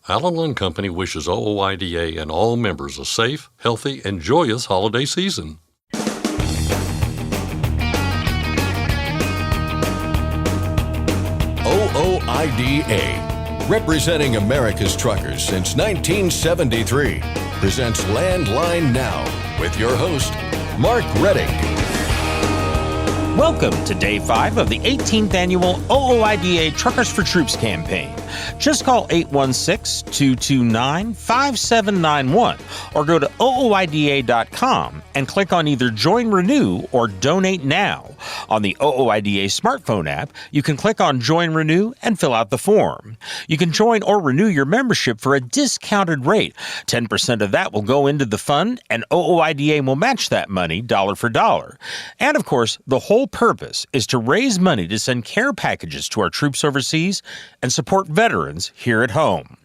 Allen & Company wishes OOIDA and all members a safe, healthy, and joyous holiday season. OOIDA, representing America's truckers since 1973, presents Landline Now with your host, Mark Redding. Welcome to Day 5 of the 18th Annual OOIDA Truckers for Troops campaign. Just call 816-229-5791 or go to OOIDA.com and click on either Join Renew or Donate Now. On the OOIDA smartphone app, you can click on Join Renew and fill out the form. You can join or renew your membership for a discounted rate. 10% of that will go into the fund, and OOIDA will match that money dollar for dollar. And of course, the whole purpose is to raise money to send care packages to our troops overseas and support veterans here at home.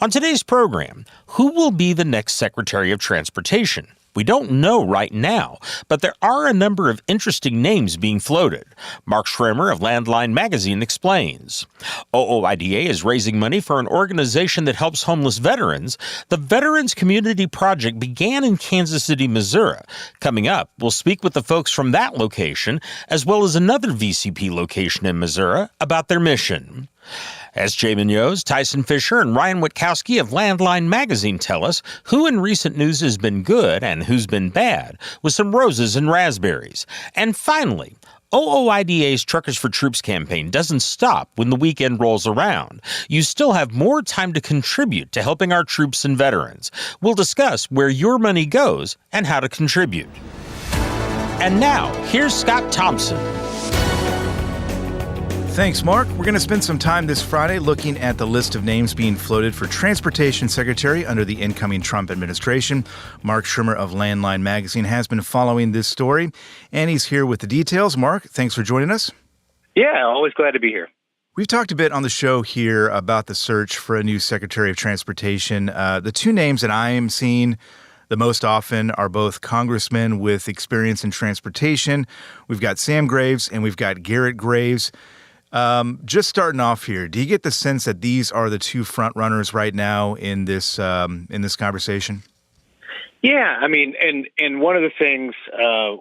On today's program, who will be the next Secretary of Transportation? We don't know right now, but there are a number of interesting names being floated. Mark Schremer of Landline Magazine explains. OOIDA is raising money for an organization that helps homeless veterans. The Veterans Community Project began in Kansas City, Missouri. Coming up, we'll speak with the folks from that location, as well as another VCP location in Missouri, about their mission. As Jay Munoz, Tyson Fisher, and Ryan Witkowski of Landline Magazine tell us who in recent news has been good and who's been bad with some Roses and Razzberries. And finally, OOIDA's Truckers for Troops campaign doesn't stop when the weekend rolls around. You still have more time to contribute to helping our troops and veterans. We'll discuss where your money goes and how to contribute. And now, here's Scott Thompson. Thanks, Mark. We're going to spend some time this Friday looking at the list of names being floated for Transportation Secretary under the incoming Trump administration. Mark Schremer of Landline Magazine has been following this story, and he's here with the details. Mark, thanks for joining us. Yeah, always glad to be here. We've talked a bit on the show here about the search for a new Secretary of Transportation. The two names that I am seeing the most often are both congressmen with experience in transportation. We've got Sam Graves and we've got Garrett Graves. Just starting off here, do you get the sense that these are the two front runners right now in this conversation? Yeah, I mean, and one of the things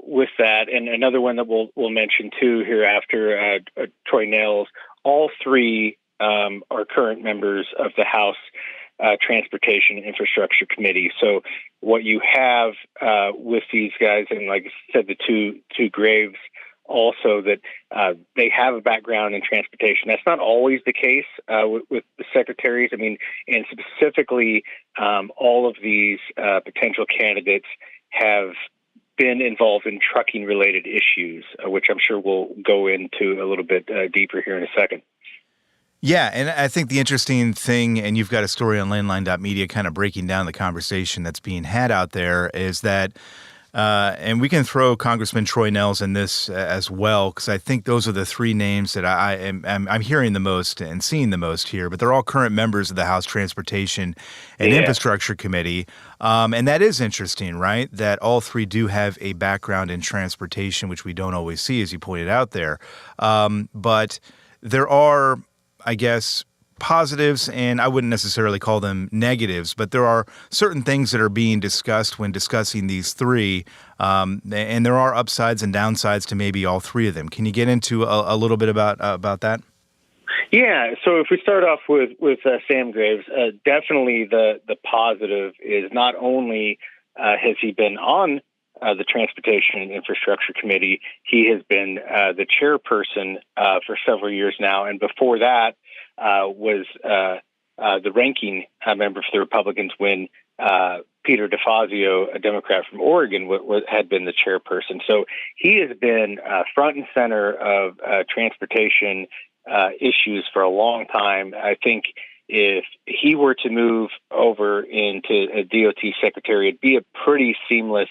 with that, and another one that we'll mention too hereafter, Troy Nehls, all three are current members of the House Transportation and Infrastructure Committee. So what you have with these guys, and like I said, the two Graves, also that they have a background in transportation. That's not always the case with the secretaries. I mean, and specifically, all of these potential candidates have been involved in trucking-related issues, which I'm sure we'll go into a little bit deeper here in a second. Yeah, and I think the interesting thing, and you've got a story on landline.media kind of breaking down the conversation that's being had out there, is that and we can throw Congressman Troy Nehls in this as well, because I think those are the three names that I'm hearing the most and seeing the most here. But they're all current members of the House Transportation and Infrastructure Committee. And that is interesting, right? That all three do have a background in transportation, which we don't always see, as you pointed out there. But there are, I guess, positives, and I wouldn't necessarily call them negatives, but there are certain things that are being discussed when discussing these three, and there are upsides and downsides to maybe all three of them. Can you get into a little bit about that? Yeah, so if we start off with Sam Graves, definitely the positive is not only has he been on the Transportation and Infrastructure Committee, he has been the chairperson for several years now, and before that, was the ranking member for the Republicans when Peter DeFazio, a Democrat from Oregon, had been the chairperson. So he has been front and center of transportation issues for a long time. I think if he were to move over into a DOT secretary, it'd be a pretty seamless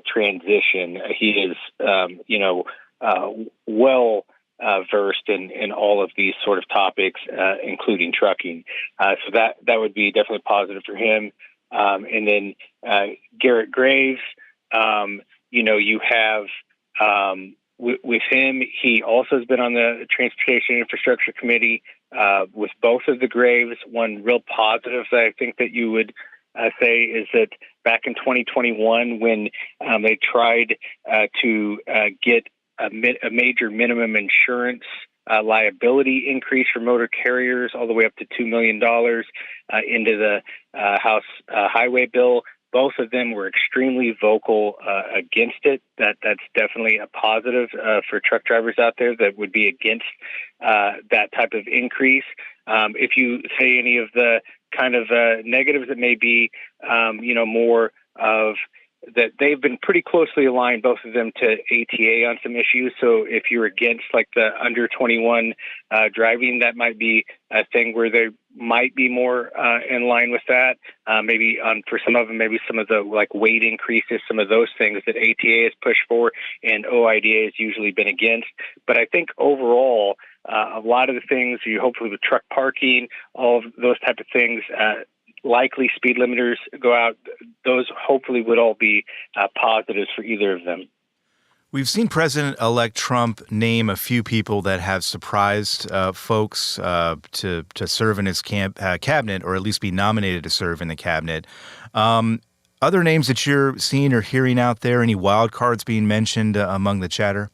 transition. He is, well versed in all of these sort of topics, including trucking. So that would be definitely positive for him. And then Garrett Graves, you have with him, he also has been on the Transportation Infrastructure Committee with both of the graves. One real positive that I think that you would say is that back in 2021, when they tried to get a major minimum insurance liability increase for motor carriers all the way up to $2 million into the House highway bill. Both of them were extremely vocal against it. That's definitely a positive for truck drivers out there that would be against that type of increase. If you say any of the kind of negatives that may be, more of that they've been pretty closely aligned, both of them, to ATA on some issues. So if you're against like the under 21 driving, that might be a thing where they might be more in line with that. Maybe for some of them, maybe some of the like weight increases, some of those things that ATA has pushed for and OOIDA has usually been against. But I think overall, a lot of the things, hopefully with truck parking, all of those type of things, likely speed limiters go out, those hopefully would all be positives for either of them. We've seen President-elect Trump name a few people that have surprised folks to serve in his cabinet, or at least be nominated to serve in the cabinet. Other names that you're seeing or hearing out there, any wild cards being mentioned among the chatter?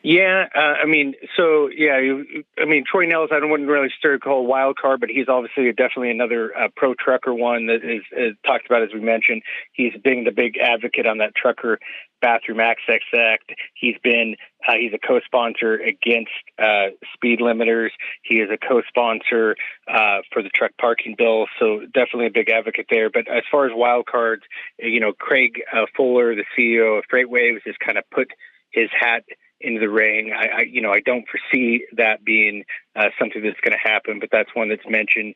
Yeah, Troy Nehls, I wouldn't really start to call a wild card, but he's obviously definitely another pro-trucker one that is talked about, as we mentioned. He's been the big advocate on that Trucker Bathroom Access Act. He's a co-sponsor against speed limiters. He is a co-sponsor for the truck parking bill, so definitely a big advocate there. But as far as wild cards, Craig Fuller, the CEO of FreightWaves, has kind of put his hat into the ring. I don't foresee that being something that's going to happen, but that's one that's mentioned.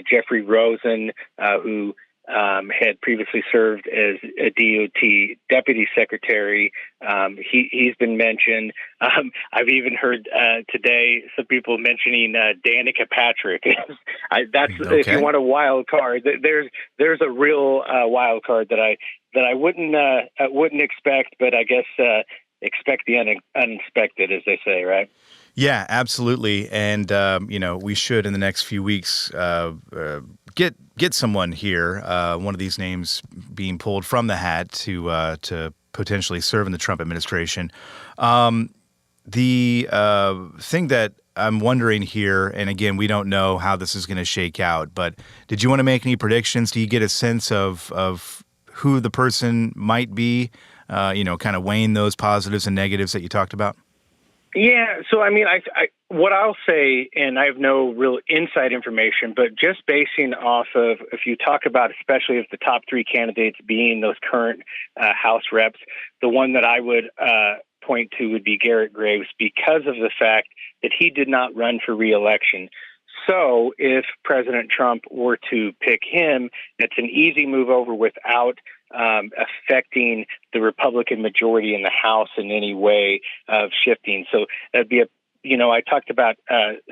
Jeffrey Rosen, who had previously served as a DOT deputy secretary, he's been mentioned. I've even heard today some people mentioning Danica Patrick. That's okay. If you want a wild card, there's a real wild card that I wouldn't expect, but I guess expect the unexpected, as they say, right? Yeah, absolutely. And, we should in the next few weeks get someone here, one of these names being pulled from the hat to potentially serve in the Trump administration. The thing that I'm wondering here, and again, we don't know how this is going to shake out, but did you want to make any predictions? Do you get a sense of who the person might be? Kind of weighing those positives and negatives that you talked about? Yeah. So, I what I'll say, and I have no real inside information, but just basing off of, if you talk about, especially if the top three candidates being those current House reps, the one that I would point to would be Garrett Graves, because of the fact that he did not run for re-election. So if President Trump were to pick him, it's an easy move over without affecting the Republican majority in the House in any way of shifting. So that'd be I talked about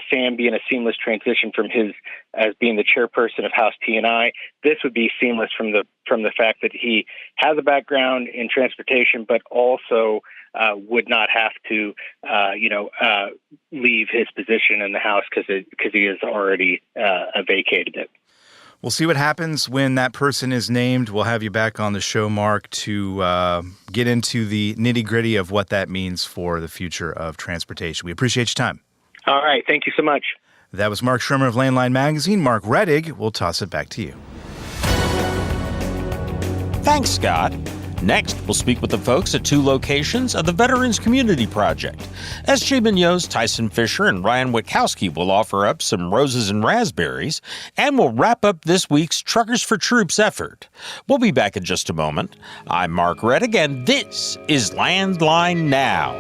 Sam being a seamless transition from his as being the chairperson of House T&I. This would be seamless from the fact that he has a background in transportation, but also would not have to leave his position in the House because he has already vacated it. We'll see what happens when that person is named. We'll have you back on the show, Mark, to get into the nitty-gritty of what that means for the future of transportation. We appreciate your time. All right. Thank you so much. That was Mark Schirmer of Landline Magazine. Mark Rettig, we'll toss it back to you. Thanks, Scott. Next, we'll speak with the folks at two locations of the Veterans Community Project. S.J. Munoz, Tyson Fisher, and Ryan Witkowski will offer up some Roses and Razzberries, and we'll wrap up this week's Truckers for Troops effort. We'll be back in just a moment. I'm Mark Rettig, and this is Landline Now.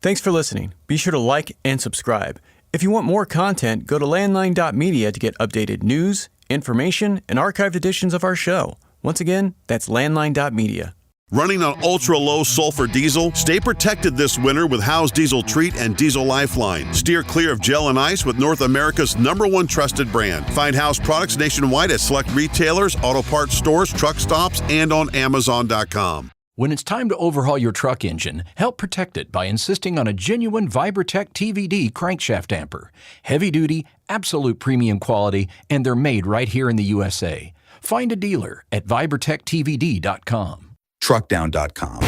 Thanks for listening. Be sure to like and subscribe. If you want more content, go to landline.media to get updated news, information, and archived editions of our show. Once again, that's landline.media. Running on ultra-low sulfur diesel? Stay protected this winter with Howe's Diesel Treat and Diesel Lifeline. Steer clear of gel and ice with North America's #1 trusted brand. Find Howe's products nationwide at select retailers, auto parts stores, truck stops, and on Amazon.com. When it's time to overhaul your truck engine, help protect it by insisting on a genuine Vibertech TVD crankshaft damper. Heavy duty, absolute premium quality, and they're made right here in the USA. Find a dealer at vibertechtvd.com. Truckdown.com.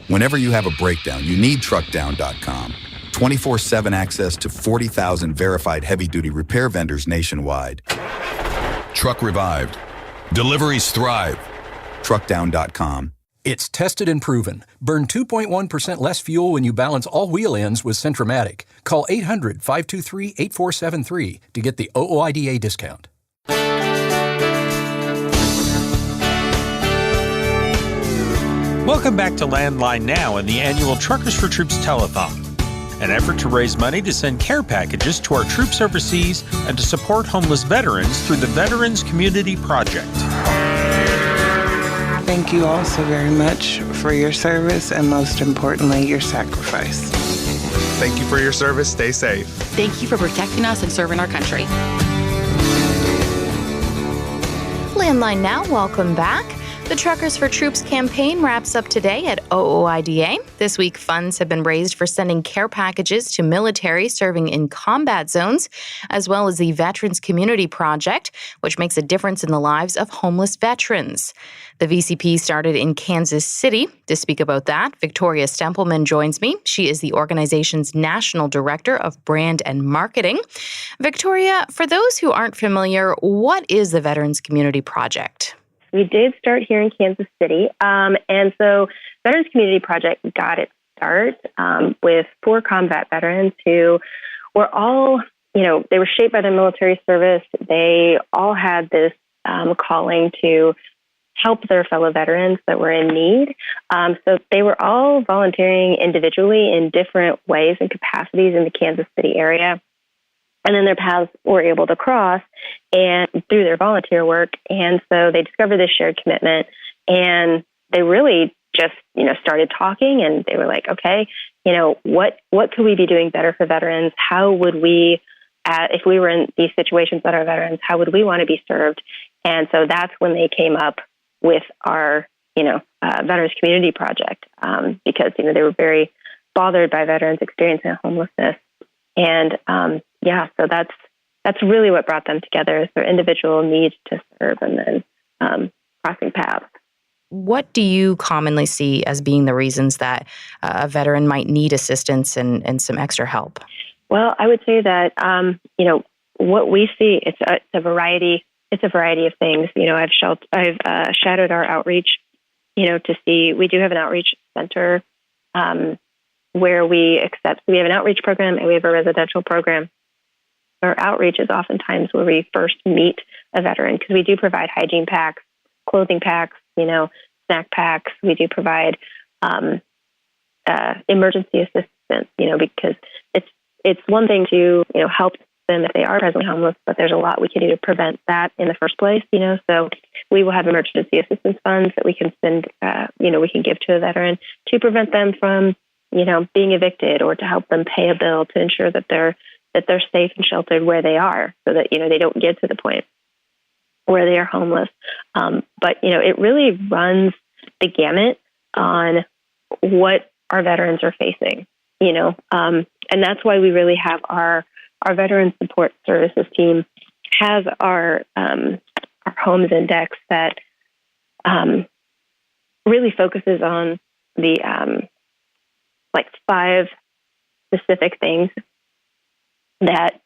Whenever you have a breakdown, you need Truckdown.com. 24/7 access to 40,000 verified heavy-duty repair vendors nationwide. Truck revived. Deliveries thrive. Truckdown.com. It's tested and proven. Burn 2.1% less fuel when you balance all wheel ends with Centromatic. Call 800-523-8473 to get the OOIDA discount. Welcome back to Landline Now and the annual Truckers for Troops telethon, an effort to raise money to send care packages to our troops overseas and to support homeless veterans through the Veterans Community Project. Thank you all so very much for your service and most importantly, your sacrifice. Thank you for your service. Stay safe. Thank you for protecting us and serving our country. Landline Now, welcome back. The Truckers for Troops campaign wraps up today at OOIDA. This week, funds have been raised for sending care packages to military serving in combat zones, as well as the Veterans Community Project, which makes a difference in the lives of homeless veterans. The VCP started in Kansas City. To speak about that, Victoria Stempelman joins me. She is the organization's National Director of Brand and Marketing. Victoria, for those who aren't familiar, what is the Veterans Community Project? We did start here in Kansas City, and so Veterans Community Project got its start with 4 combat veterans who were all, they were shaped by their military service. They all had this calling to help their fellow veterans that were in need. So they were all volunteering individually in different ways and capacities in the Kansas City area. And then their paths were able to cross and through their volunteer work. And so they discovered this shared commitment and they really just, started talking and they were like, okay, what could we be doing better for veterans? How would we, if we were in these situations that are veterans, how would we want to be served? And so that's when they came up with our, Veterans Community Project because, they were very bothered by veterans experiencing homelessness. And, so that's really what brought them together is their individual need to serve and then crossing paths. What do you commonly see as being the reasons that a veteran might need assistance and some extra help? Well, I would say that, what we see, it's a variety of things. I've shadowed our outreach, to see, we do have an outreach center where we have an outreach program and we have a residential program. Our outreach is oftentimes where we first meet a veteran because we do provide hygiene packs, clothing packs, snack packs. We do provide emergency assistance, because it's one thing to, help them if they are presently homeless, but there's a lot we can do to prevent that in the first place, So we will have emergency assistance funds that we can spend, we can give to a veteran to prevent them from, being evicted or to help them pay a bill to ensure that they're safe and sheltered where they are so that, they don't get to the point where they are homeless. But, it really runs the gamut on what our veterans are facing, and that's why we really have our Veteran Support Services team has our Homes Index that really focuses on the 5 specific things that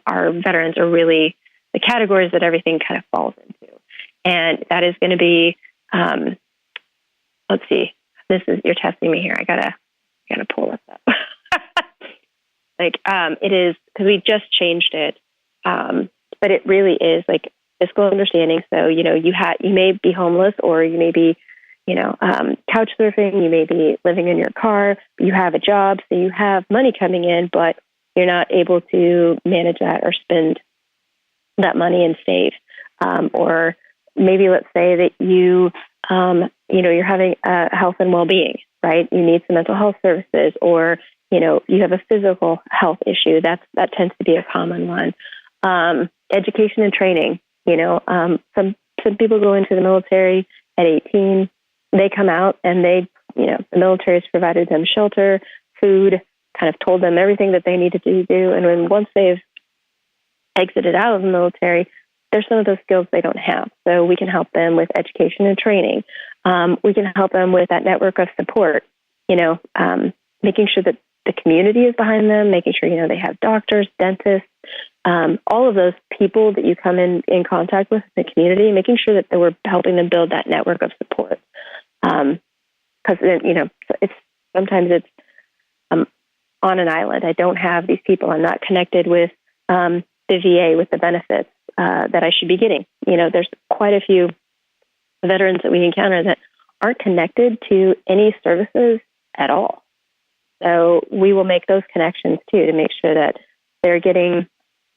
our veterans are really the categories that everything kind of falls into. And that is going to be, let's see, you're testing me here. I gotta pull this up. It is, because we just changed it. But it really is like fiscal understanding. So, you may be homeless or you may be, couch surfing, you may be living in your car, you have a job, so you have money coming in, but you're not able to manage that or spend that money and save. Or maybe let's say that you're having health and well-being, right? You need some mental health services, or, you have a physical health issue. That tends to be a common one. Education and training, some people go into the military at 18, they come out and the military's provided them shelter, food, kind of told them everything that they needed to do. And once they've exited out of the military, there's some of those skills they don't have. So we can help them with education and training. We can help them with that network of support, making sure that the community is behind them, making sure, they have doctors, dentists, all of those people that you come in contact with in the community, making sure that we're helping them build that network of support. Because, sometimes it's on an island. I don't have these people. I'm not connected with the VA with the benefits that I should be getting. There's quite a few veterans that we encounter that aren't connected to any services at all. So we will make those connections too to make sure that they're getting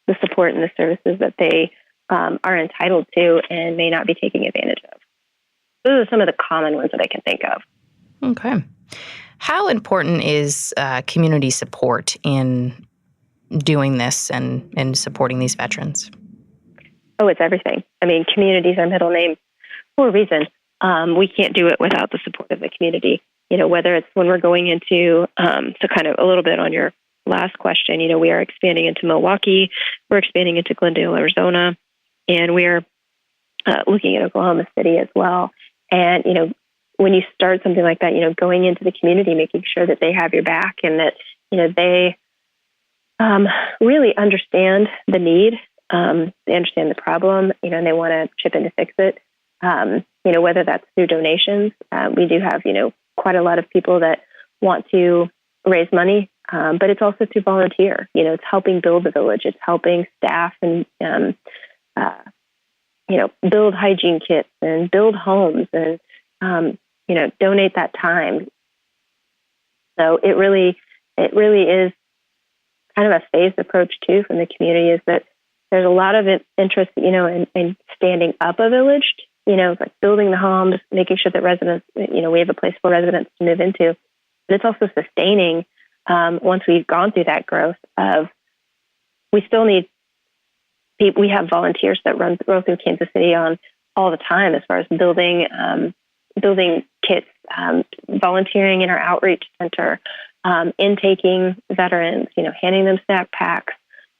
the support and the services that they are entitled to and may not be taking advantage of. Those are some of the common ones that I can think of. Okay. How important is community support in doing this and supporting these veterans? Oh, it's everything. I mean, community is our middle name for a reason. We can't do it without the support of the community. Whether it's when we're going into, so kind of a little bit on your last question, we are expanding into Milwaukee, we're expanding into Glendale, Arizona, and we're looking at Oklahoma City as well. And, when you start something like that, going into the community, making sure that they have your back and that, they really understand the need, they understand the problem, and they want to chip in to fix it. Whether that's through donations, we do have, quite a lot of people that want to raise money, but it's also to volunteer. It's helping build the village. It's helping staff and, build hygiene kits and build homes and, donate that time. So it really is kind of a phased approach too from the community, is that there's a lot of interest, in standing up a village, like building the homes, making sure that residents, we have a place for residents to move into. But it's also sustaining, once we've gone through that growth we still need people. We have volunteers that run through Kansas City on all the time as far as building kits, volunteering in our outreach center, intaking veterans, handing them snack packs.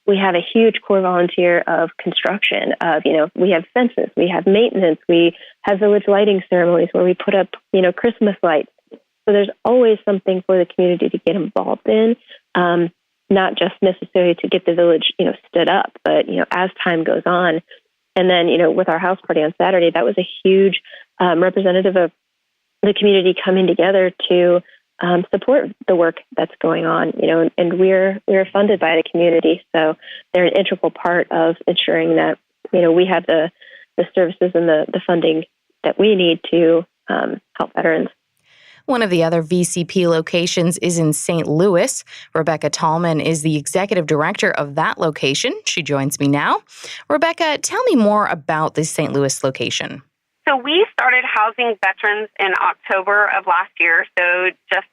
We have a huge core volunteer of construction of, we have fences, we have maintenance, we have village lighting ceremonies where we put up, Christmas lights. So there's always something for the community to get involved in, not just necessarily to get the village, stood up, but, as time goes on. And then, with our house party on Saturday, that was a huge representative of the community coming together to support the work that's going on, and we're funded by the community. So they're an integral part of ensuring that, we have the services and the funding that we need to help veterans. One of the other VCP locations is in St. Louis. Rebecca Tallman is the executive director of that location. She joins me now. Rebecca, tell me more about the St. Louis location. So we started housing veterans in October of last year. So just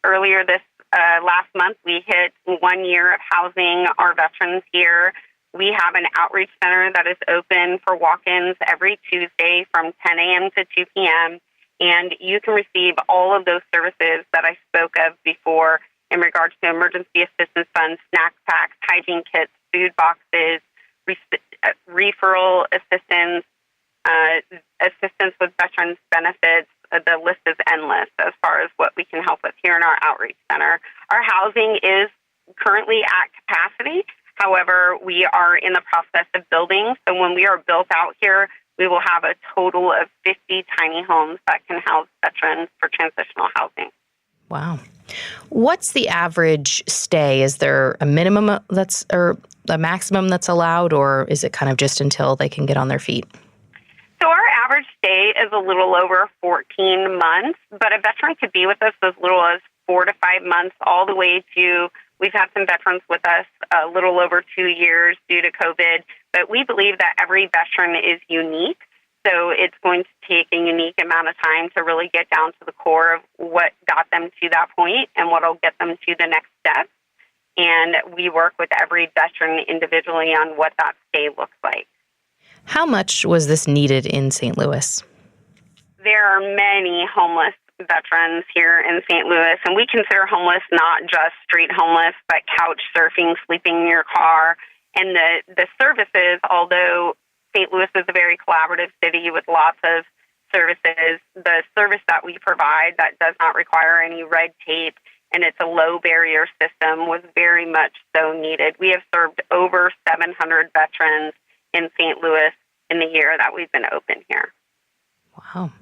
earlier this last month, we hit 1 year of housing our veterans here. We have an outreach center that is open for walk-ins every Tuesday from 10 a.m. to 2 p.m., and you can receive all of those services that I spoke of before in regards to emergency assistance funds, snack packs, hygiene kits, food boxes, referral assistance, assistance with veterans benefits. The list is endless as far as what we can help with here in our outreach center. Our housing is currently at capacity. However, we are in the process of building. So when we are built out here, we will have a total of 50 tiny homes that can house veterans for transitional housing. Wow. What's the average stay? Is there a minimum or a maximum that's allowed, or is it kind of just until they can get on their feet? So our average stay is a little over 14 months, but a veteran could be with us as little as 4 to 5 months, all the way to, we've had some veterans with us a little over 2 years due to COVID, but we believe that every veteran is unique. So it's going to take a unique amount of time to really get down to the core of what got them to that point and what will get them to the next step. And we work with every veteran individually on what that stay looks like. How much was this needed in St. Louis? there are many homeless veterans here in St. Louis, and we consider homeless not just street homeless, but couch surfing, sleeping in your car. And the services, although St. Louis is a very collaborative city with lots of services, the service that we provide that does not require any red tape, and it's a low barrier system, was very much so needed. We have served over 700 veterans in St. Louis in the year that we've been open here. Wow.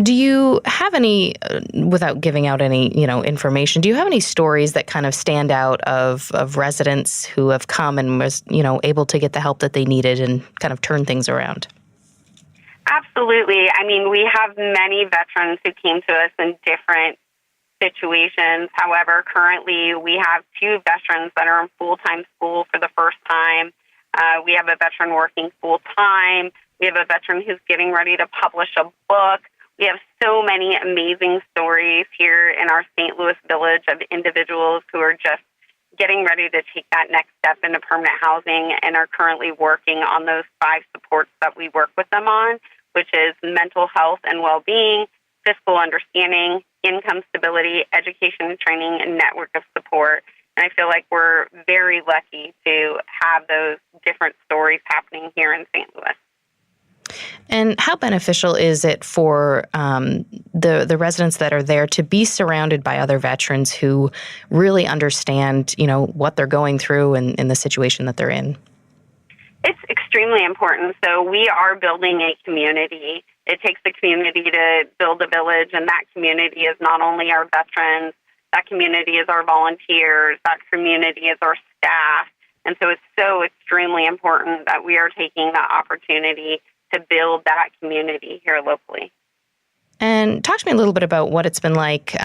Do you have any, without giving out any, information, do you have any stories that kind of stand out of residents who have come and was, able to get the help that they needed and kind of turn things around? Absolutely. I mean, we have many veterans who came to us in different situations. However, currently we have 2 veterans that are in full-time school for the first time. We have a veteran working full-time. We have a veteran who's getting ready to publish a book. We have so many amazing stories here in our St. Louis village of individuals who are just getting ready to take that next step into permanent housing and are currently working on those 5 supports that we work with them on, which is mental health and well-being, fiscal understanding, income stability, education and training, and network of support. And I feel like we're very lucky to have those different stories happening here in St. Louis. And how beneficial is it for the residents that are there to be surrounded by other veterans who really understand, what they're going through and in the situation that they're in? It's extremely important. So we are building a community. It takes a community to build a village, and that community is not only our veterans, that community is our volunteers, that community is our staff. And so it's so extremely important that we are taking that opportunity to build that community here locally. And talk to me a little bit about what it's been like.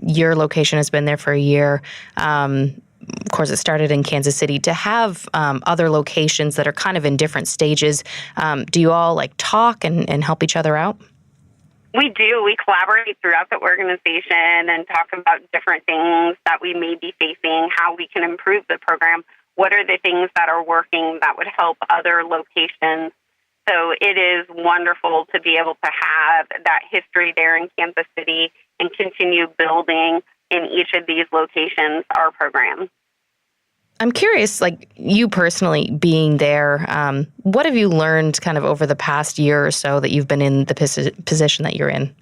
Your location has been there for a year. Of course, it started in Kansas City. To have other locations that are kind of in different stages, do you all talk and help each other out? We do. We collaborate throughout the organization and talk about different things that we may be facing, how we can improve the program, what are the things that are working that would help other locations. So it is wonderful to be able to have that history there in Kansas City and continue building in each of these locations our program. I'm curious, you personally being there, what have you learned kind of over the past year or so that you've been in the position that you're in?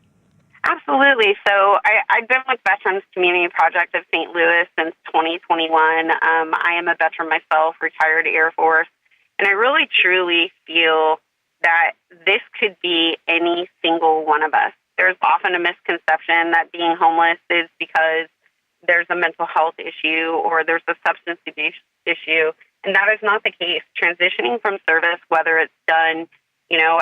Absolutely. So I've been with Veterans Community Project of St. Louis since 2021. I am a veteran myself, retired Air Force, and I really truly feel that this could be any single one of us. There's often a misconception that being homeless is because there's a mental health issue or there's a substance abuse issue, and that is not the case. Transitioning from service, whether it's done,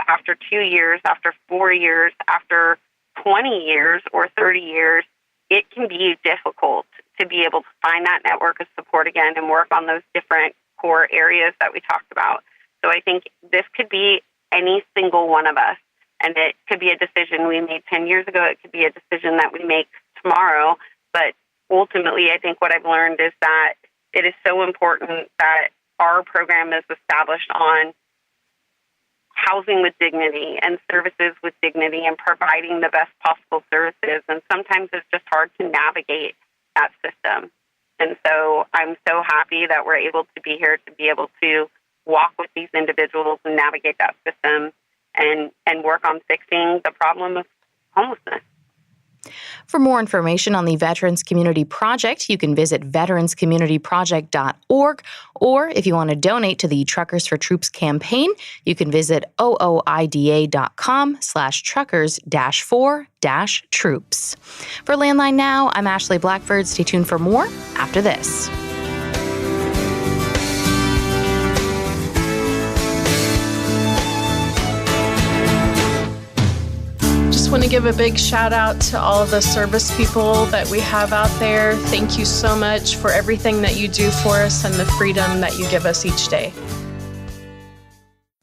after 2 years, after 4 years, after 20 years or 30 years, it can be difficult to be able to find that network of support again and work on those different core areas that we talked about. So I think this could be any single one of us, and it could be a decision we made 10 years ago. It could be a decision that we make tomorrow, but ultimately, I think what I've learned is that it is so important that our program is established on housing with dignity and services with dignity and providing the best possible services. And sometimes it's just hard to navigate that system. And so I'm so happy that we're able to be here to be able to walk with these individuals and navigate that system and work on fixing the problem of homelessness. For more information on the Veterans Community Project, you can visit veteranscommunityproject.org, or if you want to donate to the Truckers for Troops campaign, you can visit ooida.com/truckers-for-troops. For Landline Now, I'm Ashley Blackford. Stay tuned for more after this. Just want to give a big shout out to all of the service people that we have out there. Thank you so much for everything that you do for us and the freedom that you give us each day.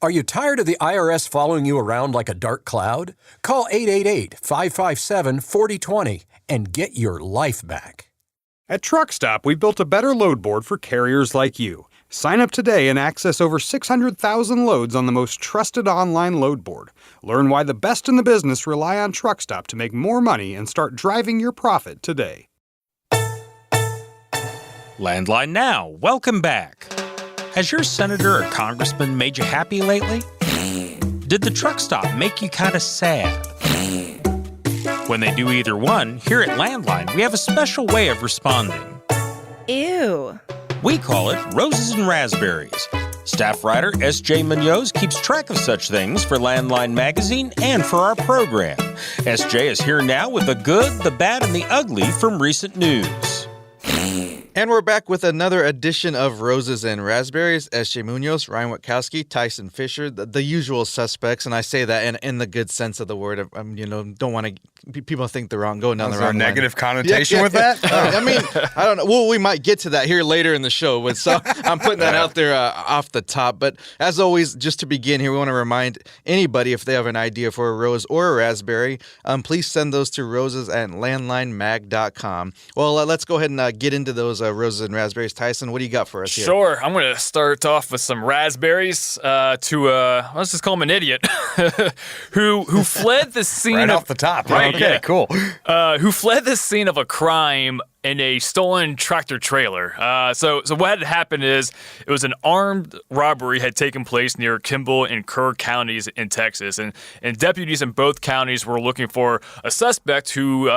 Are you tired of the IRS following you around like a dark cloud? Call 888-557-4020 and get your life back. At Truck Stop, we built a better load board for carriers like you. Sign up today and access over 600,000 loads on the most trusted online load board. Learn why the best in the business rely on Truckstop to make more money and start driving your profit today. Landline Now, welcome back. Has your senator or congressman made you happy lately? Did the truck stop make you kind of sad? When they do either one, here at Landline, we have a special way of responding. Ew. We call it Roses and Razzberries. Staff writer S.J. Munoz keeps track of such things for Landline Magazine and for our program. S.J. is here now with the good, the bad, and the ugly from recent news. And we're back with another edition of Roses and Razzberries. S.J. Munoz, Ryan Witkowski, Tyson Fisher, the usual suspects, and I say that in the good sense of the word. Don't want to people think they're wrong, going down the wrong line. Is there a negative connotation with that? I mean, I don't know. Well, we might get to that here later in the show, but so I'm putting that out there off the top. But as always, just to begin here, we want to remind anybody if they have an idea for a rose or a raspberry, please send those to roses@landlinemag.com. Well, let's go ahead and get into those roses and raspberries. Tyson, what do you got for us here? Sure. I'm going to start off with some raspberries let's just call him an idiot, who fled the scene right off the top. Right, okay, yeah. Cool. Who fled the scene of a crime in a stolen tractor trailer. So what had happened is it was an armed robbery had taken place near Kimball and Kerr counties in Texas, and deputies in both counties were looking for a suspect who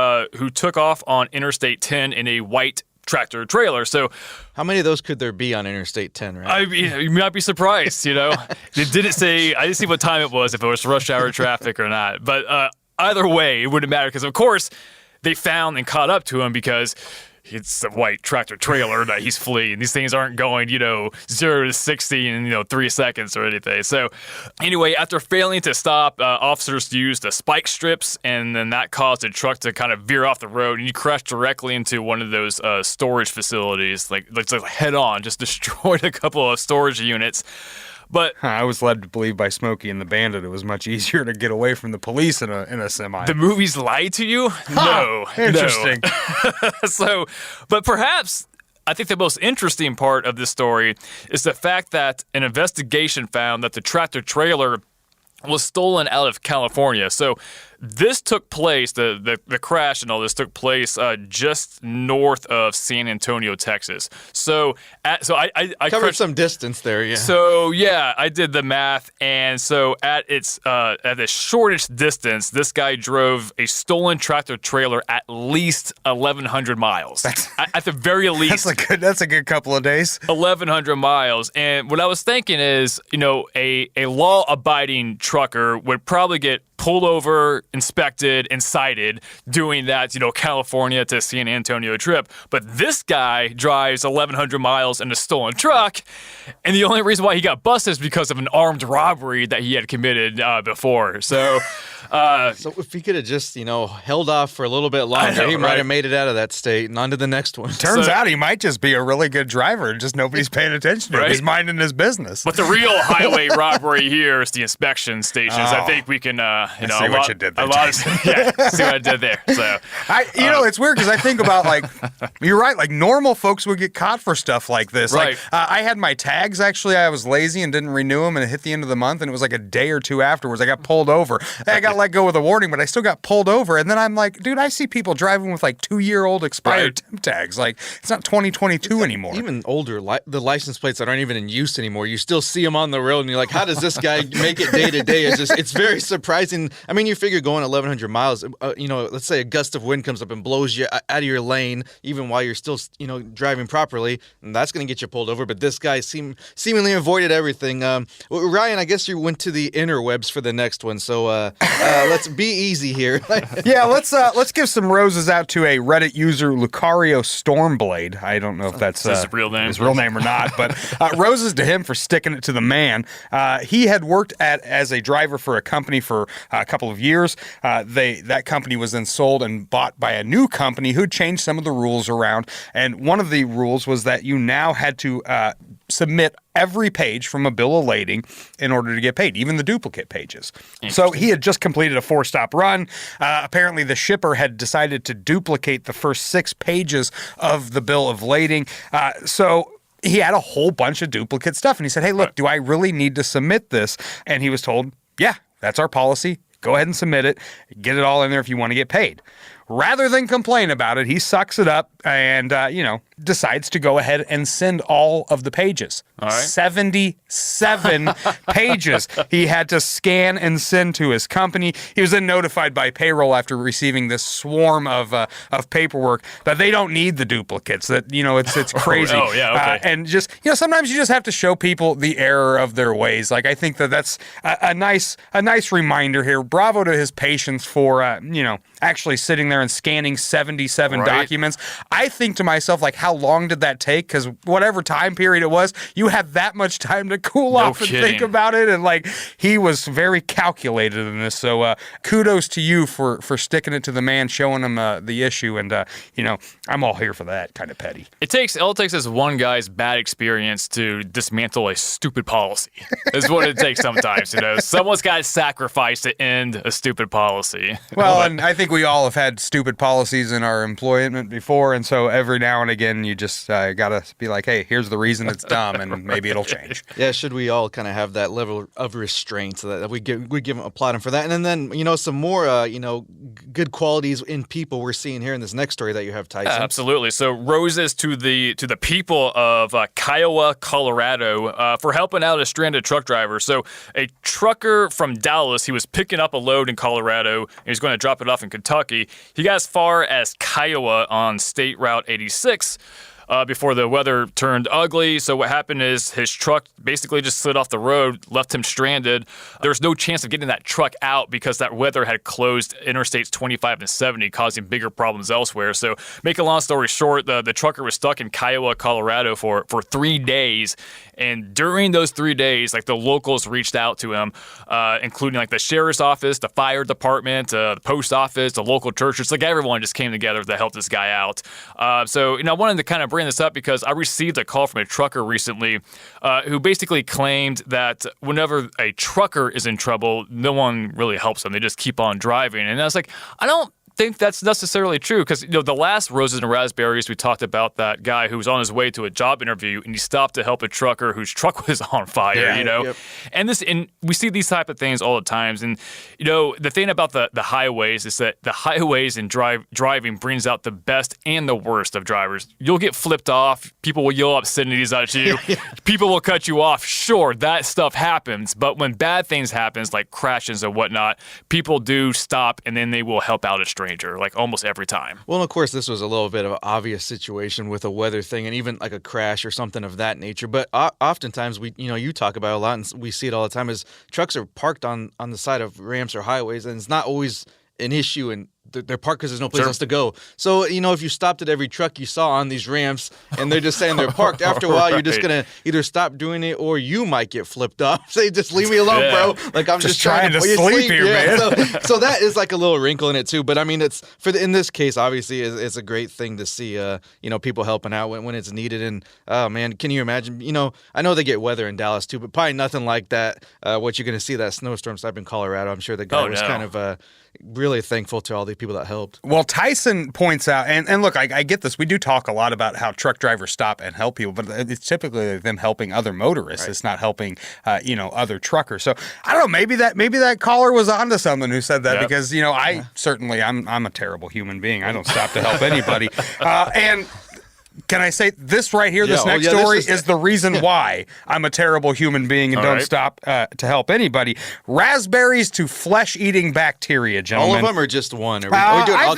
took off on Interstate 10 in a white tractor trailer. So how many of those could there be on Interstate 10, right? I mean, you might be surprised, It didn't say, I didn't see what time it was, if it was rush hour traffic or not. But either way, it wouldn't matter because, of course, they found and caught up to him because it's a white tractor trailer that he's fleeing. These things aren't going, 0 to 60 in, 3 seconds or anything. So anyway, after failing to stop, officers used the spike strips, and then that caused the truck to kind of veer off the road, and he crashed directly into one of those storage facilities, like head on, just destroyed a couple of storage units. But I was led to believe by Smokey and the Bandit it was much easier to get away from the police in a semi. The movies lied to you? No. Interesting. No. But perhaps I think the most interesting part of this story is the fact that an investigation found that the tractor trailer was stolen out of California. So this took place, the crash and all this took place just north of San Antonio, Texas. I covered some distance there, yeah. So yeah, I did the math, and so at the shortest distance, this guy drove a stolen tractor trailer at least 1,100 miles. At the very least, that's a good couple of days. 1,100 miles, and what I was thinking is, a law-abiding trucker would probably get pulled over, inspected, and cited doing that, California to San Antonio trip. But this guy drives 1,100 miles in a stolen truck, and the only reason why he got busted is because of an armed robbery that he had committed before. So if he could have just, held off for a little bit longer, he might have made it out of that state and on to the next one. Turns out he might just be a really good driver, just nobody's paying attention to him. He's minding his business. But the real highway robbery here is the inspection stations. I think we can, see what you did there, see what I did there. So it's weird because I think about you're right, normal folks would get caught for stuff like this. Right. I had my tags, actually. I was lazy and didn't renew them, and it hit the end of the month, and it was a day or two afterwards. I got pulled over. I got let go with a warning, but I still got pulled over. And then I'm like, dude, I see people driving with 2-year-old expired temp tags. It's not 2022 anymore. Even older, the license plates that aren't even in use anymore, you still see them on the road, and you're like, how does this guy make it day to day? It's very surprising. I mean, you figure going 1,100 miles, let's say a gust of wind comes up and blows you out of your lane, even while you're still, driving properly, and that's going to get you pulled over. But this guy seemingly avoided everything. Ryan, I guess you went to the interwebs for the next one, so let's be easy here. Yeah, let's give some roses out to a Reddit user, Lucario Stormblade. I don't know if that's his real name or not, but roses to him for sticking it to the man. He had worked as a driver for a company for a couple of years. That company was then sold and bought by a new company who changed some of the rules around. And one of the rules was that you now had to submit every page from a bill of lading in order to get paid, even the duplicate pages. So he had just completed a 4-stop run. Apparently the shipper had decided to duplicate the first 6 pages of the bill of lading. So he had a whole bunch of duplicate stuff. And he said, hey, look, do I really need to submit this? And he was told, yeah, that's our policy. Go ahead and submit it. Get it all in there if you want to get paid. Rather than complain about it, he sucks it up and, decides to go ahead and send all of the pages. All right. 77 pages he had to scan and send to his company. He was then notified by payroll after receiving this swarm of paperwork that they don't need the duplicates, that, it's crazy. Oh, yeah, okay. And just, sometimes you just have to show people the error of their ways. Like, I think that's a nice reminder here. Bravo to his patience for, actually sitting there and scanning 77 documents. I think to myself, like, how long did that take? Because whatever time period it was, you had that much time to cool off and think about it. And, like, he was very calculated in this. So kudos to you for sticking it to the man, showing him the issue. And, I'm all here for that, kind of petty. All it takes is one guy's bad experience to dismantle a stupid policy. Is what it takes sometimes, Someone's got to sacrifice to end a stupid policy. Well, and I think we all have had stupid policies in our employment before, and so every now and again you just gotta be like, hey, here's the reason it's dumb, and maybe it'll change. Yeah, should we all kind of have that level of restraint so that we applaud him for that, and then some more good qualities in people we're seeing here in this next story that you have, Tyson. Absolutely. So roses to the people of Kiowa, Colorado, for helping out a stranded truck driver. So a trucker from Dallas, he was picking up a load in Colorado, and he was going to drop it off in Kentucky. He got as far as Kiowa on State Route 86 before the weather turned ugly. So what happened is his truck basically just slid off the road, left him stranded. There was no chance of getting that truck out because that weather had closed Interstates 25 and 70, causing bigger problems elsewhere. So make a long story short, the trucker was stuck in Kiowa, Colorado for 3 days. And during those 3 days, like, the locals reached out to him, including like the sheriff's office, the fire department, the post office, the local churches. Like, everyone just came together to help this guy out. So I wanted to kind of bring this up because I received a call from a trucker recently who basically claimed that whenever a trucker is in trouble, no one really helps them. They just keep on driving. And I was like, I don't think that's necessarily true because the last Roses and Razzberries, we talked about that guy who was on his way to a job interview and he stopped to help a trucker whose truck was on fire. Yep. And we see these type of things all the times. And the thing about the highways is that the highways and driving brings out the best and the worst of drivers. You'll get flipped off. People will yell obscenities at you. People will cut you off. Sure, that stuff happens. But when bad things happen, like crashes and whatnot, people do stop and then they will help out a stranger. Like almost every time. Well, of course, this was a little bit of an obvious situation with a weather thing and even like a crash or something of that nature. But oftentimes, you talk about it a lot and we see it all the time, is trucks are parked on the side of ramps or highways, and it's not always an issue, and they're parked because there's no place else to go. So, if you stopped at every truck you saw on these ramps and they're just saying they're parked, after a while, you're just going to either stop doing it or you might get flipped off. Say, just leave me alone, bro. Like, I'm just trying to sleep here, man. So that is like a little wrinkle in it, too. But, I mean, it's in this case, obviously, it's a great thing to see, people helping out when it's needed. And, oh, man, can you imagine? I know they get weather in Dallas, too, but probably nothing like that, what you're going to see, that snowstorm type in Colorado. I'm sure the guy was kind of really thankful to all the people that helped. Well, Tyson points out, and look, I get this. We do talk a lot about how truck drivers stop and help people, but it's typically them helping other motorists. Right. It's not helping, other truckers. So I don't know. Maybe that caller was onto something who said that because I'm a terrible human being. I don't stop to help anybody, and. Can I say this right here? This next story is the reason why I'm a terrible human being and don't stop to help anybody. Raspberries to flesh-eating bacteria, gentlemen. All of them or just one? I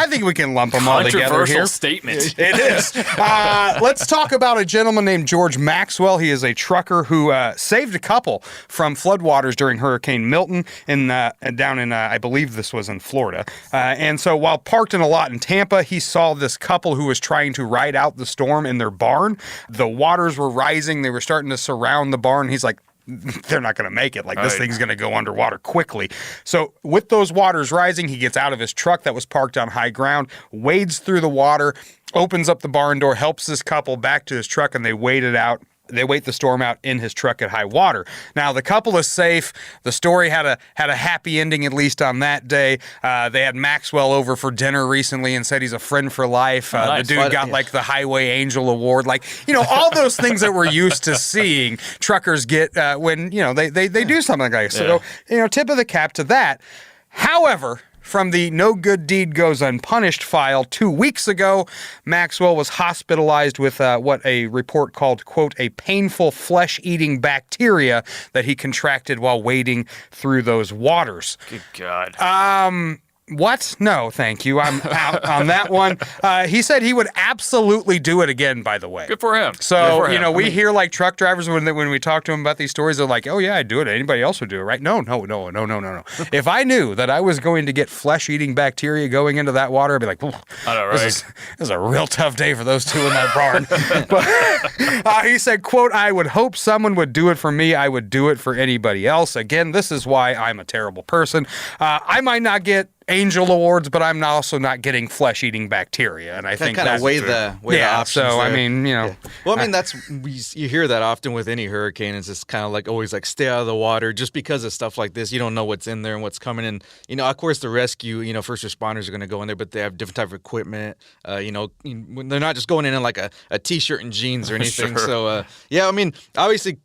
think we can lump them all together here. Controversial statement. It is. Let's talk about a gentleman named George Maxwell. He is a trucker who saved a couple from floodwaters during Hurricane Milton down in, I believe this was in Florida. And so while parked in a lot in Tampa, he saw this couple who was trying to ride out the storm in their barn. The waters were rising. They were starting to surround the barn. He's like, they're not going to make it. Like, this thing's going to go underwater quickly. So with those waters rising, he gets out of his truck that was parked on high ground, wades through the water, opens up the barn door, helps this couple back to his truck, and they wade it out. they wait the storm out in his truck at high water. Now, the couple is safe. The story had a happy ending, at least on that day. They had Maxwell over for dinner recently and said he's a friend for life. Nice. The dude got like the Highway Angel Award. Like, all those things that we're used to seeing truckers get when, they do something like that. So, tip of the cap to that. However, from the No Good Deed Goes Unpunished file 2 weeks ago, Maxwell was hospitalized with what a report called, quote, a painful flesh-eating bacteria that he contracted while wading through those waters. Good God. What? No, thank you. I'm out on that one. He said he would absolutely do it again, by the way. Good for him. So, we hear like truck drivers when we talk to them about these stories, they're like, oh, yeah, I'd do it. Anybody else would do it, right? No. If I knew that I was going to get flesh-eating bacteria going into that water, I'd be like, I know, right? This is a real tough day for those two in that barn. But he said, quote, I would hope someone would do it for me. I would do it for anybody else. Again, this is why I'm a terrible person. I might not get Angel Awards, but I'm also not getting flesh-eating bacteria, and I think kind of weigh the options. So there. I mean, Well, I mean, you hear that often with any hurricane. It's just kind of like always like stay out of the water, just because of stuff like this. You don't know what's in there and what's coming in. Of course, the rescue, first responders are going to go in there, but they have different type of equipment. They're not just going in like a t-shirt and jeans or anything. Sure. So I mean, obviously,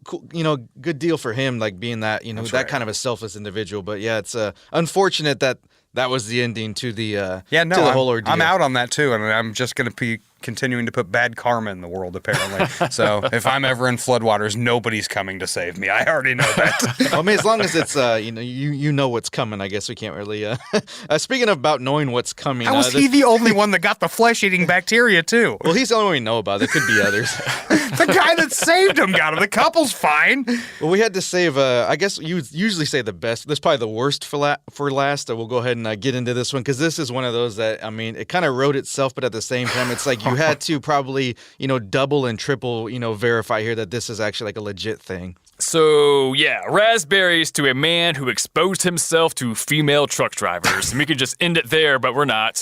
good deal for him, like being that That's that right. kind of a selfless individual. But yeah, it's unfortunate that was the ending to the to the whole ordeal. I'm out on that too, and I'm just going to be continuing to put bad karma in the world, apparently. So if I'm ever in floodwaters, nobody's coming to save me. I already know that. Well, I mean, as long as it's you know what's coming, I guess we can't really. Speaking of about knowing what's coming, How was he the only one that got the flesh-eating bacteria too? Well, he's the only one we know about. There could be others. The guy that saved him got him. The couple's fine. Well, we had to save. I guess you would usually say the best. This is probably the worst for last. We'll go ahead and get into this one because this is one of those that it kind of wrote itself, but at the same time, it's like you had to probably double and triple verify here that this is actually like a legit thing. So, raspberries to a man who exposed himself to female truck drivers. And we could just end it there, but we're not.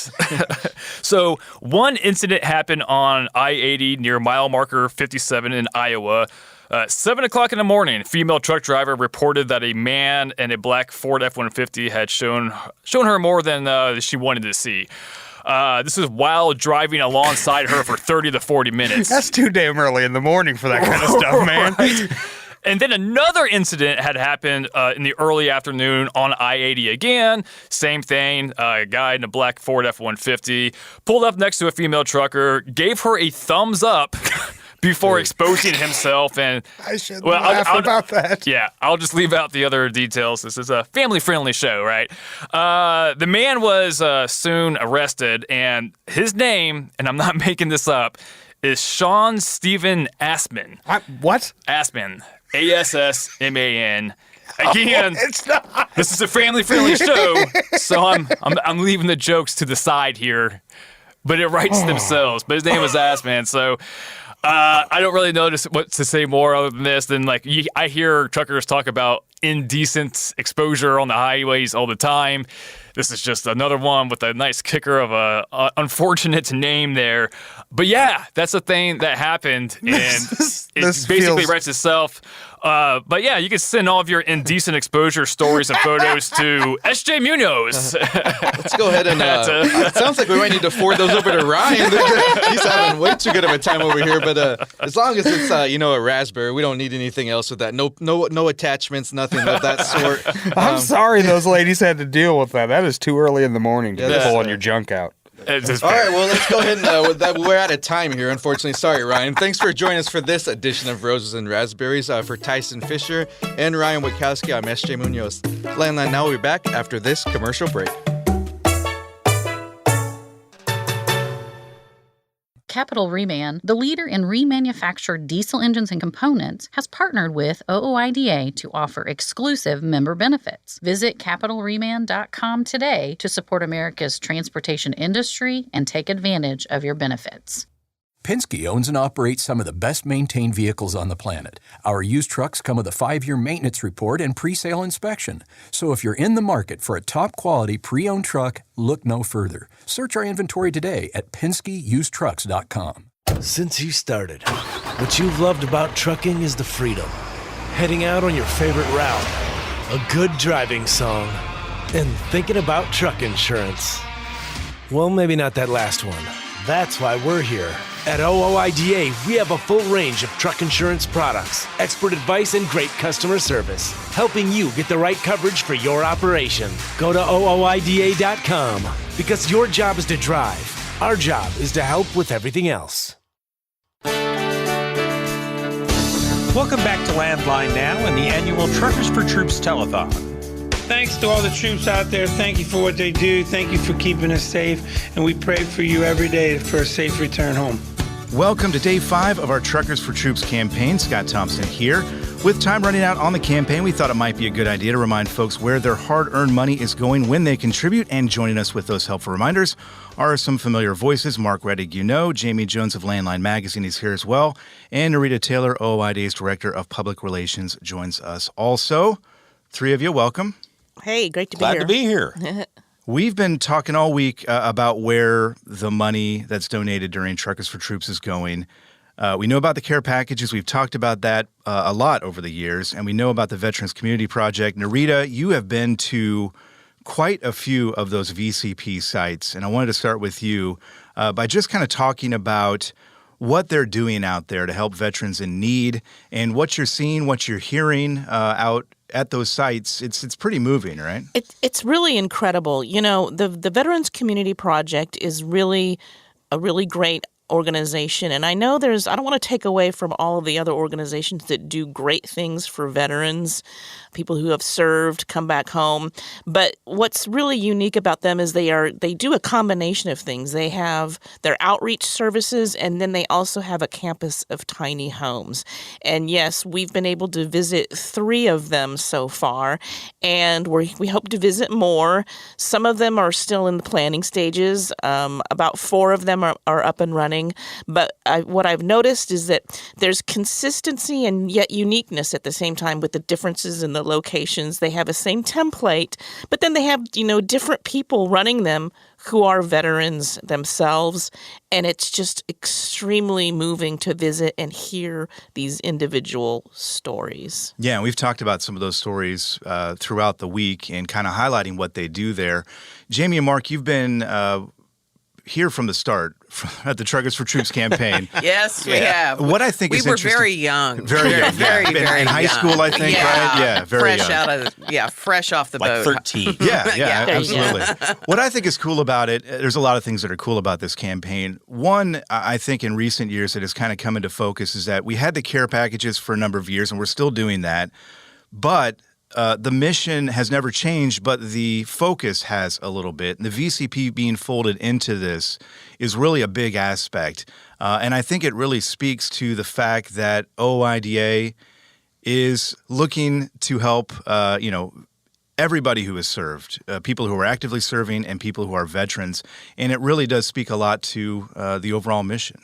So, one incident happened on I-80 near mile marker 57 in Iowa. 7 o'clock in the morning, female truck driver reported that a man in a black Ford F-150 had shown her more than she wanted to see. This is while driving alongside her for 30 to 40 minutes. That's too damn early in the morning for that kind of stuff, man. Right? And then another incident had happened in the early afternoon on I-80 again. Same thing. A guy in a black Ford F-150 pulled up next to a female trucker, gave her a thumbs up before exposing himself. And I should laugh about that. Yeah, I'll just leave out the other details. This is a family-friendly show, right? The man was soon arrested, and his name, and I'm not making this up, is Sean Stephen Assman. What? Assman. A-S-S-M-A-N. Again, it's not. This is a family-friendly show, so I'm leaving the jokes to the side here. But it writes themselves. But his name was Assman, so I don't really know what to say more other than this. I hear truckers talk about indecent exposure on the highways all the time. This is just another one with a nice kicker of a unfortunate name there. But yeah, that's a thing that happened, and it basically writes itself. But yeah, you can send all of your indecent exposure stories and photos to SJ Munoz. Let's go ahead and. It sounds like we might need to forward those over to Ryan. He's having way too good of a time over here. But as long as it's a raspberry, we don't need anything else with that. No attachments, nothing of that sort. I'm sorry those ladies had to deal with that. That is too early in the morning to be pulling your junk out. All right, well, let's go ahead and we're out of time here, unfortunately. Sorry, Ryan. Thanks for joining us for this edition of Roses and Raspberries. For Tyson Fisher and Ryan Witkowski, I'm SJ Munoz. Landline Now will be back after this commercial break. Capital Reman, the leader in remanufactured diesel engines and components, has partnered with OOIDA to offer exclusive member benefits. Visit capitalreman.com today to support America's transportation industry and take advantage of your benefits. Penske owns and operates some of the best-maintained vehicles on the planet. Our used trucks come with a 5-year maintenance report and pre-sale inspection. So if you're in the market for a top-quality pre-owned truck, look no further. Search our inventory today at PenskeUsedTrucks.com. Since you started, what you've loved about trucking is the freedom. Heading out on your favorite route, a good driving song, and thinking about truck insurance. Well, maybe not that last one. That's why we're here. At OOIDA, we have a full range of truck insurance products, expert advice, and great customer service, helping you get the right coverage for your operation. Go to OOIDA.com, because your job is to drive. Our job is to help with everything else. Welcome back to Landline Now and the annual Truckers for Troops telethon. Thanks to all the troops out there. Thank you for what they do. Thank you for keeping us safe. And we pray for you every day for a safe return home. Welcome to Day 5 of our Truckers for Troops campaign. Scott Thompson here. With time running out on the campaign, we thought it might be a good idea to remind folks where their hard-earned money is going when they contribute. And joining us with those helpful reminders are some familiar voices. Mark Reddig, Jamie Jones of Landline Magazine is here as well. And Narita Taylor, OOIDA's Director of Public Relations, joins us also. Three of you, welcome. Hey, great to be Glad here. to be here. We've been talking all week about where the money that's donated during Truckers for Troops is going. We know about the care packages. We've talked about that a lot over the years, and we know about the Veterans Community Project. Narita, you have been to quite a few of those VCP sites, and I wanted to start with you by just kind of talking about what they're doing out there to help veterans in need and what you're seeing, what you're hearing out at those sites. It's pretty moving, right? It's really incredible. You know, the Veterans Community Project is really a really great organization. And I know I don't want to take away from all of the other organizations that do great things for veterans, people who have served, come back home. But what's really unique about them is they do a combination of things. They have their outreach services, and then they also have a campus of tiny homes. And yes, we've been able to visit 3 of them so far, and we hope to visit more. Some of them are still in the planning stages. About 4 of them are up and running. But what I've noticed is that there's consistency and yet uniqueness at the same time with the differences in the locations. They have the same template, but then they have, different people running them who are veterans themselves. And it's just extremely moving to visit and hear these individual stories. Yeah, and we've talked about some of those stories throughout the week and kind of highlighting what they do there. Jamie and Mark, you've been here from the start at the Truckers for Troops campaign. Yes, we have. What I think is interesting. We were very young. Very young. Very in high school, I think, right? Yeah, very young. Fresh off the boat. Like 13. Yeah, absolutely. What I think is cool about it, there's a lot of things that are cool about this campaign. One, I think in recent years that has kind of come into focus is that we had the care packages for a number of years, and we're still doing that. But the mission has never changed, but the focus has a little bit. And the VCP being folded into this is really a big aspect. And I think it really speaks to the fact that OOIDA is looking to help, everybody who has served, people who are actively serving and people who are veterans. And it really does speak a lot to the overall mission.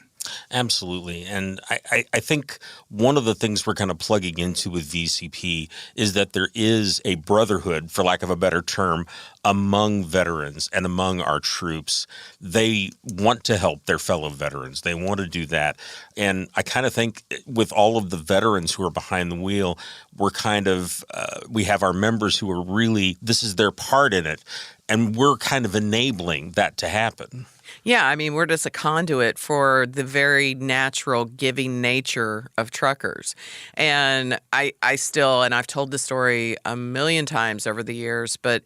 Absolutely. And I think one of the things we're kind of plugging into with VCP is that there is a brotherhood, for lack of a better term, among veterans and among our troops. They want to help their fellow veterans. They want to do that. And I kind of think with all of the veterans who are behind the wheel, we're kind of, we have our members who are really, this is their part in it. And we're kind of enabling that to happen. Yeah, I mean, we're just a conduit for the very natural giving nature of truckers. And I still, and I've told the story a million times over the years, but,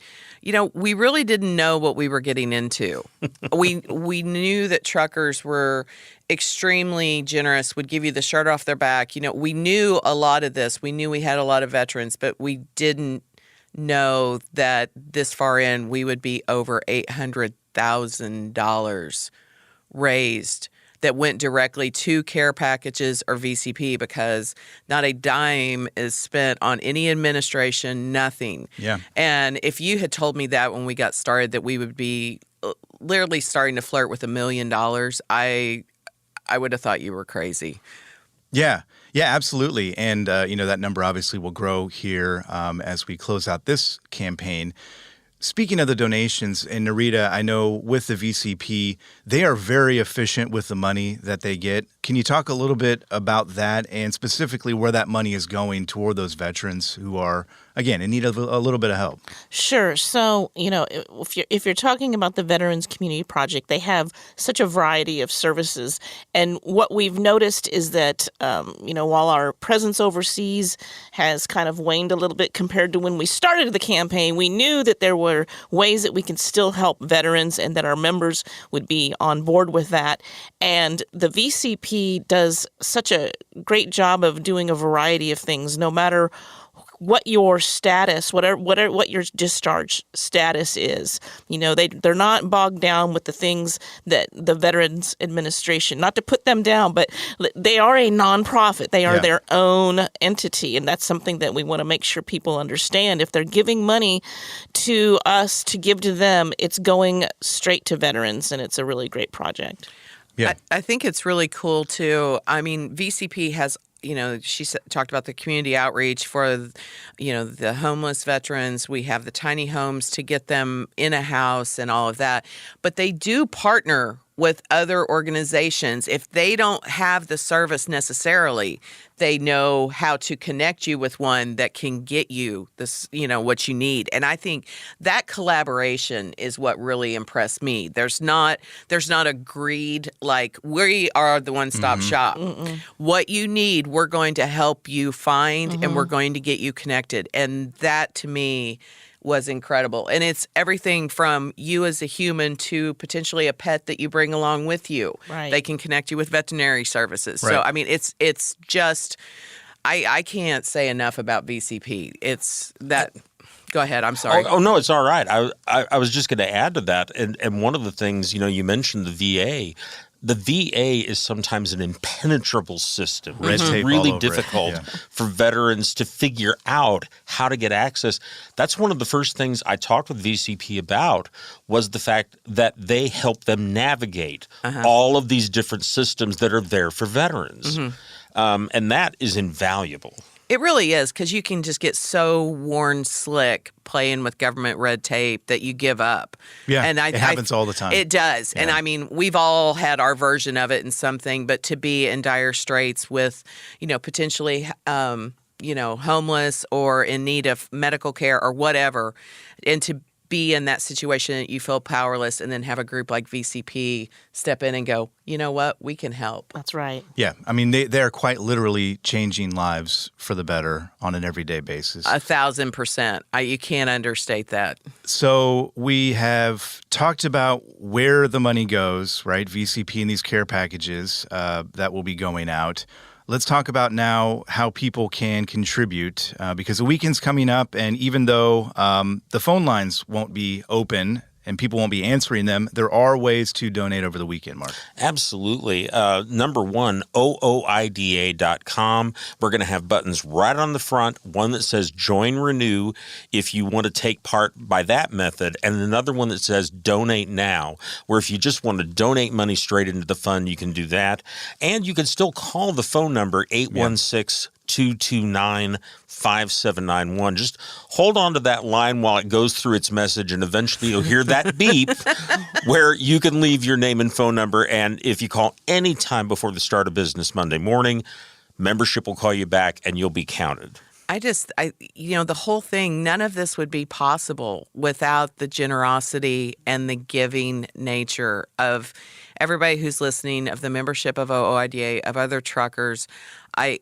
we really didn't know what we were getting into. We knew that truckers were extremely generous, would give you the shirt off their back. We knew a lot of this. We knew we had a lot of veterans, but we didn't know that this far in we would be over $800,000 raised that went directly to care packages or VCP, because not a dime is spent on any administration, nothing. Yeah. And if you had told me that when we got started, that we would be literally starting to flirt with $1 million, I would have thought you were crazy. Yeah. Yeah, absolutely. And, that number obviously will grow here as we close out this campaign. Speaking of the donations, and Narita, I know with the VCP, they are very efficient with the money that they get. Can you talk a little bit about that and specifically where that money is going toward those veterans who are, again, in need of a little bit of help? Sure. So, if you're talking about the Veterans Community Project, they have such a variety of services. And what we've noticed is that, while our presence overseas has kind of waned a little bit compared to when we started the campaign, we knew that there were ways that we can still help veterans and that our members would be on board with that. And the VCP does such a great job of doing a variety of things, no matter what your status, what your discharge status is. They're not bogged down with the things that the Veterans Administration, not to put them down, but they are a nonprofit. They are their own entity, and that's something that we want to make sure people understand. If they're giving money to us to give to them, it's going straight to veterans, and it's a really great project. Yeah. I think it's really cool, too. I mean, VCP has she talked about the community outreach for, the homeless veterans. We have the tiny homes to get them in a house and all of that. But they do partner with other organizations. If they don't have the service necessarily, they know how to connect you with one that can get you this, what you need. And I think that collaboration is what really impressed me. There's not a greed, like we are the one-stop shop. Mm-mm. What you need, we're going to help you find, and we're going to get you connected. And that, to me, was incredible. And it's everything from you as a human to potentially a pet that you bring along with you. Right. They can connect you with veterinary services. Right. So, I mean, it's just, I can't say enough about VCP. It's that. Go ahead. I'm sorry. Oh no, it's all right. I was just going to add to that. And one of the things, you mentioned the VA. The VA is sometimes an impenetrable system. Red It's tape really all over it. difficult Yeah. for veterans to figure out how to get access. That's one of the first things I talked with VCP about was the fact that they help them navigate all of these different systems that are there for veterans. And that is invaluable. It really is, because you can just get so worn slick playing with government red tape that you give up. Yeah, and it happens all the time. It does. Yeah. And I mean, we've all had our version of it in something, but to be in dire straits with, potentially, homeless or in need of medical care or whatever, and to be in that situation that you feel powerless, and then have a group like VCP step in and go, you know what, we can help. That's right. Yeah. I mean, they're quite literally changing lives for the better on an everyday basis. 1,000%. You can't understate that. So we have talked about where the money goes, right? VCP and these care packages that will be going out. Let's talk about now how people can contribute because the weekend's coming up, and even though the phone lines won't be open and people won't be answering them, there are ways to donate over the weekend, Mark. Absolutely. Number one, OOIDA.com. We're going to have buttons right on the front, one that says Join Renew if you want to take part by that method, and another one that says Donate Now, where if you just want to donate money straight into the fund, you can do that. And you can still call the phone number 816-229-5791. Just hold on to that line while it goes through its message, and eventually you'll hear that beep where you can leave your name and phone number. And if you call any time before the start of business Monday morning, membership will call you back and you'll be counted. The whole thing, none of this would be possible without the generosity and the giving nature of everybody who's listening, of the membership of OOIDA, of other truckers. We're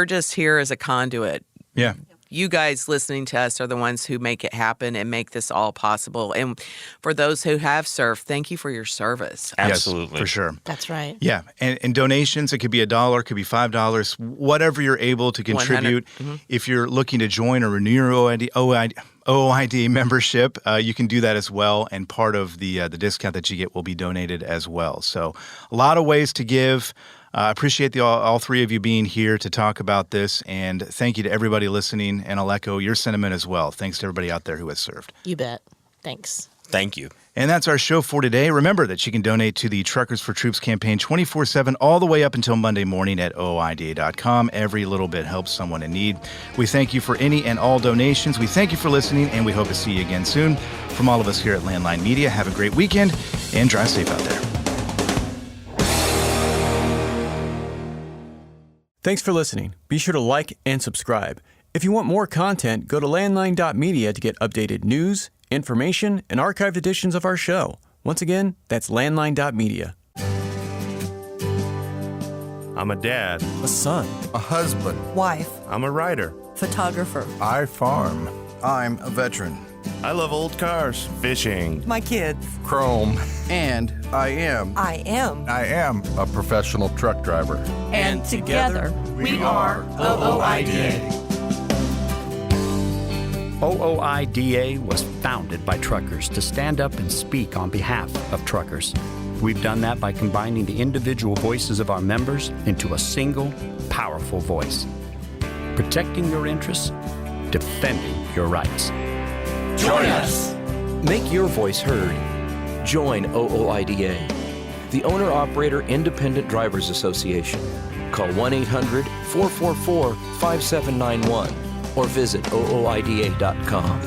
just here as a conduit. Yeah. You guys listening to us are the ones who make it happen and make this all possible. And for those who have served, thank you for your service. Absolutely. Yes, for sure. That's right. Yeah. And donations, it could be $1, it could be $5, whatever you're able to contribute. If you're looking to join or renew your OOIDA membership, you can do that as well. And part of the discount that you get will be donated as well. So a lot of ways to give. I appreciate all three of you being here to talk about this, and thank you to everybody listening, and I'll echo your sentiment as well. Thanks to everybody out there who has served. You bet. Thanks. Thank you. And that's our show for today. Remember that you can donate to the Truckers for Troops campaign 24/7 all the way up until Monday morning at OOIDA.com. Every little bit helps someone in need. We thank you for any and all donations. We thank you for listening, and we hope to see you again soon. From all of us here at Landline Media, have a great weekend and drive safe out there. Thanks for listening. Be sure to like and subscribe. If you want more content, go to landline.media to get updated news, information, and archived editions of our show. Once again, that's landline.media. I'm a dad, a son, a husband, wife, I'm a writer, photographer. I farm. I'm a veteran. I love old cars, fishing, my kids, chrome, and I am a professional truck driver. And together we are OOIDA. OOIDA was founded by truckers to stand up and speak on behalf of truckers. We've done that by combining the individual voices of our members into a single, powerful voice. Protecting your interests, defending your rights. Join us! Make your voice heard. Join OOIDA, the Owner-Operator Independent Drivers Association. Call 1-800-444-5791 or visit OOIDA.com.